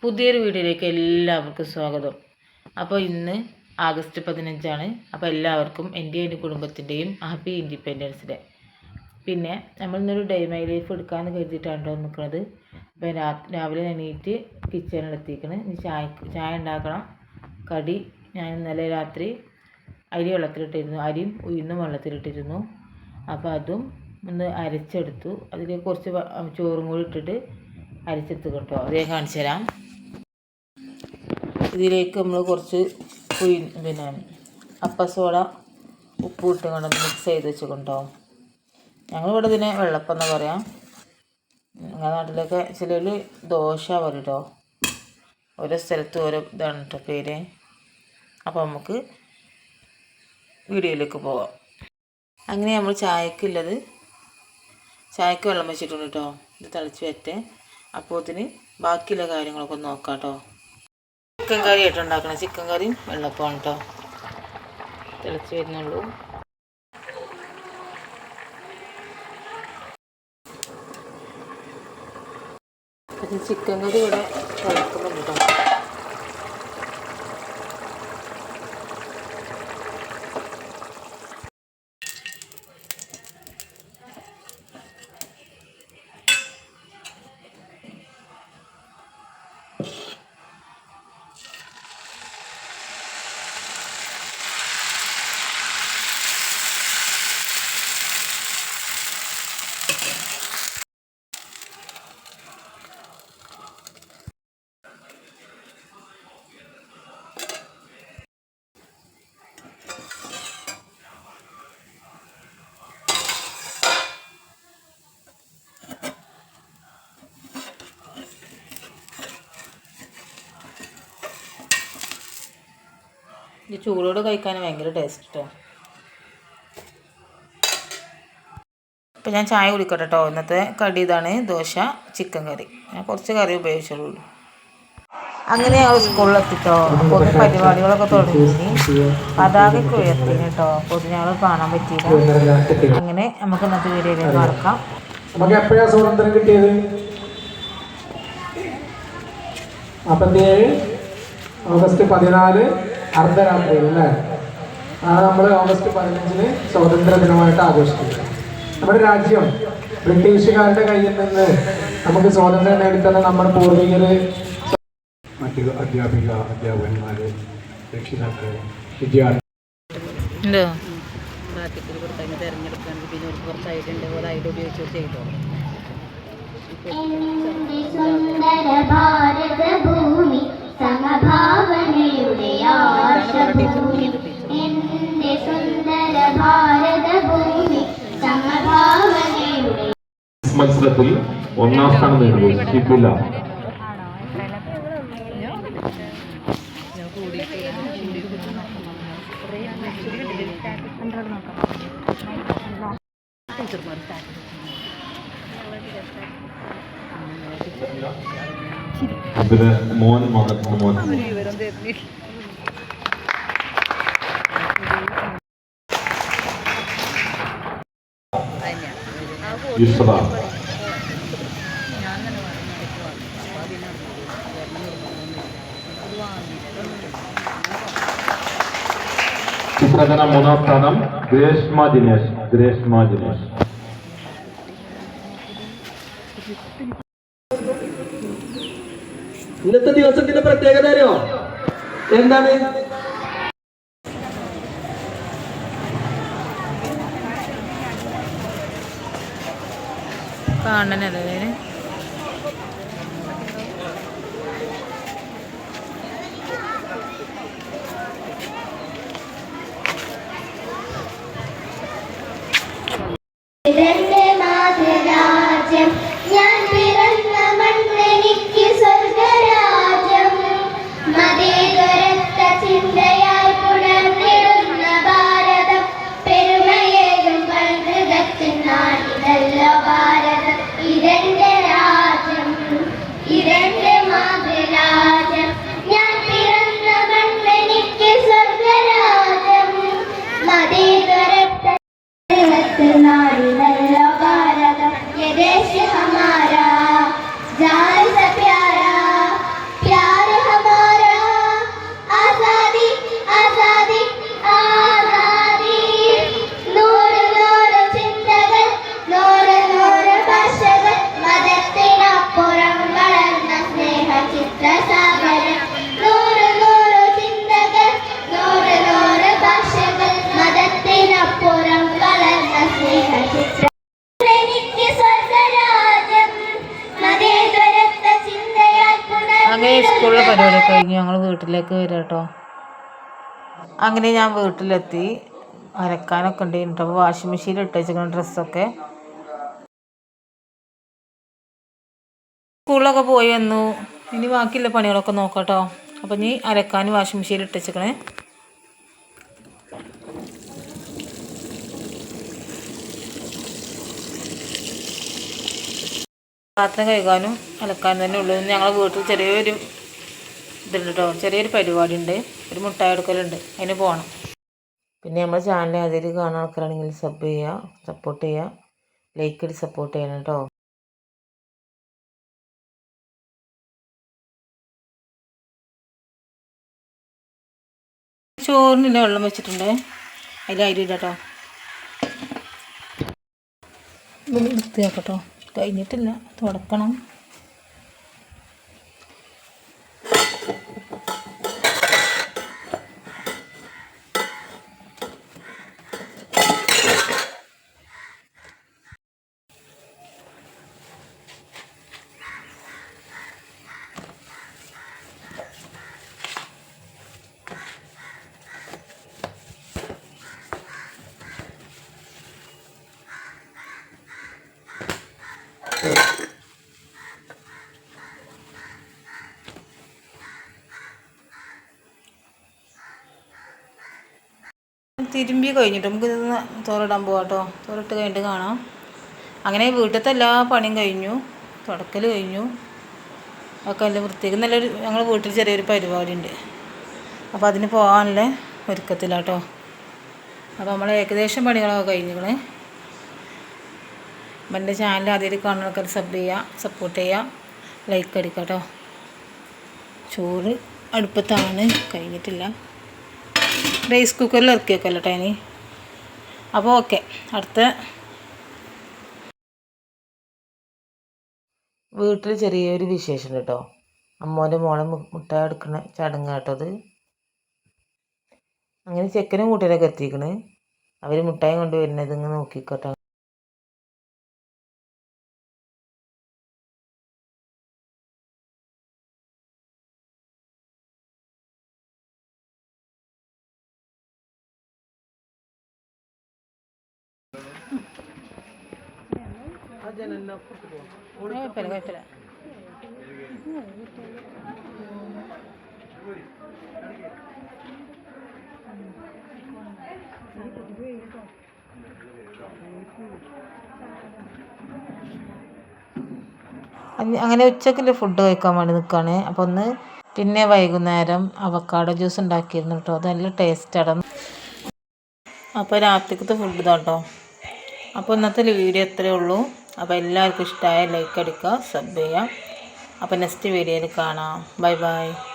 പുതിയൊരു വീഡിയോയിലേക്ക് എല്ലാവർക്കും സ്വാഗതം. അപ്പോൾ ഇന്ന് ആഗസ്റ്റ് 15 അപ്പോൾ എല്ലാവർക്കും എൻ്റെയും എൻ്റെ കുടുംബത്തിൻ്റെയും ഹാപ്പി ഇൻഡിപെൻഡൻസ് ഡേ. പിന്നെ നമ്മൾ ഇന്നൊരു ഡേ മൈ ലൈഫ് എടുക്കാമെന്ന് കരുതിയിട്ടാണ് നിൽക്കുന്നത്. അപ്പോൾ രാവിലെ എണീറ്റ് കിച്ചണിലെത്തിക്കണം. ഇനി ചായ ഉണ്ടാക്കണം. കടി ഞാൻ ഇന്നലെ രാത്രി അരി വെള്ളത്തിലിട്ടിരുന്നു. അരിയും ഉഴുന്നും വെള്ളത്തിലിട്ടിരുന്നു. അപ്പോൾ അതും ഒന്ന് അരച്ചെടുത്തു. അതിലേക്ക് കുറച്ച് ചോറും കൂടി ഇട്ടിട്ട് അരച്ചെടുത്ത് കേട്ടോ. അത് ഞാൻ കാണിച്ചു തരാം. ഇതിലേക്ക് നമ്മൾ കുറച്ച് പിന്നെ അപ്പസോഡ ഉപ്പ് ഇട്ട് കൊണ്ട് മിക്സ് ചെയ്ത് വെച്ചുകൊണ്ടോ. ഞങ്ങളിവിടെ ഇതിനെ വെള്ളപ്പം എന്ന് പറയാം. ഞങ്ങളുടെ നാട്ടിലൊക്കെ ചിലർ ദോശ പറയും കേട്ടോ. ഓരോ സ്ഥലത്തും ഓരോ ഇതാണ് കേട്ടോ പേര്. അപ്പോൾ നമുക്ക് വീഡിയോയിലേക്ക് പോകാം. അങ്ങനെ നമ്മൾ ചായക്ക് വെള്ളം വെച്ചിട്ടുണ്ട് കേട്ടോ. ഇത് തിളച്ച് വരട്ടെ. അപ്പോൾ ഇതിന് ബാക്കിയുള്ള കാര്യങ്ങളൊക്കെ നോക്കാം കേട്ടോ. ചിക്കൻ കറി ആയിട്ട് ഉണ്ടാക്കണം. ചിക്കൻ കറിയും വെള്ളപ്പമാണ് കേട്ടോ. തിളച്ച് വരുന്നുള്ളൂ. ചിക്കൻ കറി ഇവിടെ തിളക്കുന്നുണ്ട് കേട്ടോ. ഈ ചൂടോട് കഴിക്കാൻ ഭയങ്കര ടേസ്റ്റ് കേട്ടോ. ഇപ്പം ഞാൻ ചായ കുടിക്കട്ടെ കേട്ടോ. ഇന്നത്തെ കടി ഇതാണ്, ദോശ ചിക്കൻ കറി. ഞാൻ കുറച്ച് കറി ഉപയോഗിച്ചുള്ളൂ. അങ്ങനെ ഞങ്ങൾ സ്കൂളിലെത്തിട്ടോ. അപ്പോൾ പരിപാടികളൊക്കെ തുടങ്ങി. പതാകയൊക്കെ ഉയർത്തിന് കേട്ടോ. അപ്പോൾ ഞങ്ങൾ കാണാൻ പറ്റിയില്ല. അങ്ങനെ നമുക്ക് ഇന്നത്തെ വീഡിയോയിലേക്ക് നടക്കാം. നമുക്ക് എപ്പോഴാണ് സ്വാതന്ത്ര്യം കിട്ടിയത്? 47 ഓഗസ്റ്റ് 14 അർദ്ധരാത്രിയിൽ അല്ലേ? ആണ് നമ്മൾ ഓഗസ്റ്റ് 15 സ്വാതന്ത്ര്യ ദിനമായിട്ട് ആഘോഷിക്കുന്നത്. നമ്മുടെ രാജ്യം ബ്രിട്ടീഷുകാരുടെ കയ്യിൽ നിന്ന് നമുക്ക് സ്വാതന്ത്ര്യം നേടിത്തന്ന നമ്മുടെ പൂർവികര്, മറ്റു അധ്യാപകന്മാര്, രക്ഷിതാക്കള്, വിദ്യാർത്ഥി തിരഞ്ഞെടുക്കാൻ പിന്നെ ഒരു കുറച്ചായിട്ടുണ്ട്. അതായിട്ട് ഉപയോഗിച്ചു ചെയ്തോ. സമഭാവനയുടെ മത്സരത്തിൽ 1ാം സ്ഥാനം നേടിയത് ഷിബില. ഇതിന് മോൻ യുസ്ര. ചിത്രകല 3ാം സ്ഥാനം ഗ്രേഷ്മ ദിനേശ്. ഇന്നത്തെ ദിവസത്തിന്റെ പ്രത്യേകത അറിയോ എന്താണ്? കാണനല്ലേ हमारा जान से प्यारा അങ്ങനെ സ്കൂളിലെ പരിപാടിയൊക്കെ കഴിഞ്ഞ് ഞങ്ങൾ വീട്ടിലേക്ക് വരാം കേട്ടോ. അങ്ങനെ ഞാൻ വീട്ടിലെത്തി. അലക്കാനൊക്കെ ഉണ്ട് കേട്ടോ. അപ്പോൾ വാഷിംഗ് മെഷീനിൽ ഇട്ട് വെച്ചിരിക്കുന്ന ഡ്രസ്സൊക്കെ സ്കൂളിലൊക്കെ പോയി വന്നു. ഇനി ബാക്കിയുള്ള പണികളൊക്കെ നോക്കാം കേട്ടോ. അപ്പം ഇനി അലക്കാൻ വാഷിംഗ് മെഷീനിൽ ഇട്ട് വെച്ചിരിക്കണേ. പാത്രം കഴുകാനും അലക്കാനും തന്നെ ഉള്ളൂ. ഞങ്ങളെ വീട്ടിൽ ചെറിയൊരു ഇതുണ്ട് കേട്ടോ, ചെറിയൊരു പരിപാടി ഉണ്ട്. ഒരു മുട്ടായി എടുക്കലുണ്ട്, അതിന് പോകണം. പിന്നെ നമ്മുടെ ചാനൽ ആദ്യമായിട്ട് കാണുന്ന ആൾക്കാരാണെങ്കിൽ സബ് ചെയ്യുക, സപ്പോർട്ട് ചെയ്യുക, ലൈക്ക് അടി സപ്പോർട്ട് ചെയ്യണം കേട്ടോ. ചോറിനില്ല വെള്ളം വെച്ചിട്ടുണ്ട്, അതിൽ അരി ഇടാം കേട്ടോ. വൃത്തിയാക്കട്ടോ, കഴിഞ്ഞിട്ടില്ല, തുടക്കണം. തിരുമ്പി കഴിഞ്ഞിട്ട് നമുക്ക് ഇതൊന്ന് ചോറിടാൻ പോകാം കേട്ടോ. ചോറിട്ട് കഴിഞ്ഞിട്ട് കാണാം. അങ്ങനെ വീട്ടിലത്തെ എല്ലാ പണിയും കഴിഞ്ഞു, തുടക്കൽ കഴിഞ്ഞു, ഒക്കെ നല്ല വൃത്തിയാക്കി. നല്ലൊരു ഞങ്ങൾ വീട്ടിൽ ചെറിയൊരു പരിപാടി ഉണ്ട്, അപ്പോൾ അതിന് പോകാനുള്ള ഒരുക്കത്തിലാട്ടോ. അപ്പോൾ നമ്മൾ ഏകദേശം പണികളൊക്കെ കഴിഞ്ഞിരിക്കണേ. അപ്പം എൻ്റെ ചാനൽ ആദ്യമായിട്ട് കാണുന്നവർക്ക് സബ് ചെയ്യുക, സപ്പോർട്ട് ചെയ്യുക, ലൈക്ക് അടിക്കുക കേട്ടോ. ചോറ് അടുപ്പത്താണ്, കഴിഞ്ഞിട്ടില്ല. റൈസ് കുക്കറിൽ ഇറക്കി വെക്കല്ലോ കേട്ടോ ഇനി. അപ്പോൾ ഓക്കെ, അടുത്ത വീട്ടിൽ ചെറിയൊരു വിശേഷം കേട്ടോ. അമ്മോൻ്റെ മോളെ മുട്ടായി എടുക്കുന്ന ചടങ്ങ് കേട്ടോ അത്. അങ്ങനെ ചെക്കനും കൂട്ടിയൊക്കെ എത്തിക്കണ്. അവർ മുട്ടായി കൊണ്ട് വരുന്നത് ഇങ്ങനെ നോക്കിക്കോട്ടോ. കുഴപ്പമില്ല. അങ്ങനെ ഉച്ചക്കുള്ള ഫുഡ് കഴിക്കാൻ വേണ്ടി നിൽക്കുകയാണ്. അപ്പോൾ ഒന്ന് പിന്നെ വൈകുന്നേരം അവക്കാഡോ ജ്യൂസ് ഉണ്ടാക്കിയിരുന്നു കേട്ടോ. അത് നല്ല ടേസ്റ്റാണ്. അപ്പോൾ രാത്രിക്കത്തെ ഫുഡ് ഇതാട്ടോ. അപ്പോൾ ഇന്നത്തെ വീഡിയോ ഇത്രയേ ഉള്ളൂ. അപ്പോൾ എല്ലാവർക്കും ഇഷ്ടമായ ലൈക്ക് അടിക്കുക, സബ് ചെയ്യുക. അപ്പോൾ നെക്സ്റ്റ് വീഡിയോയിൽ കാണാം. Bye bye.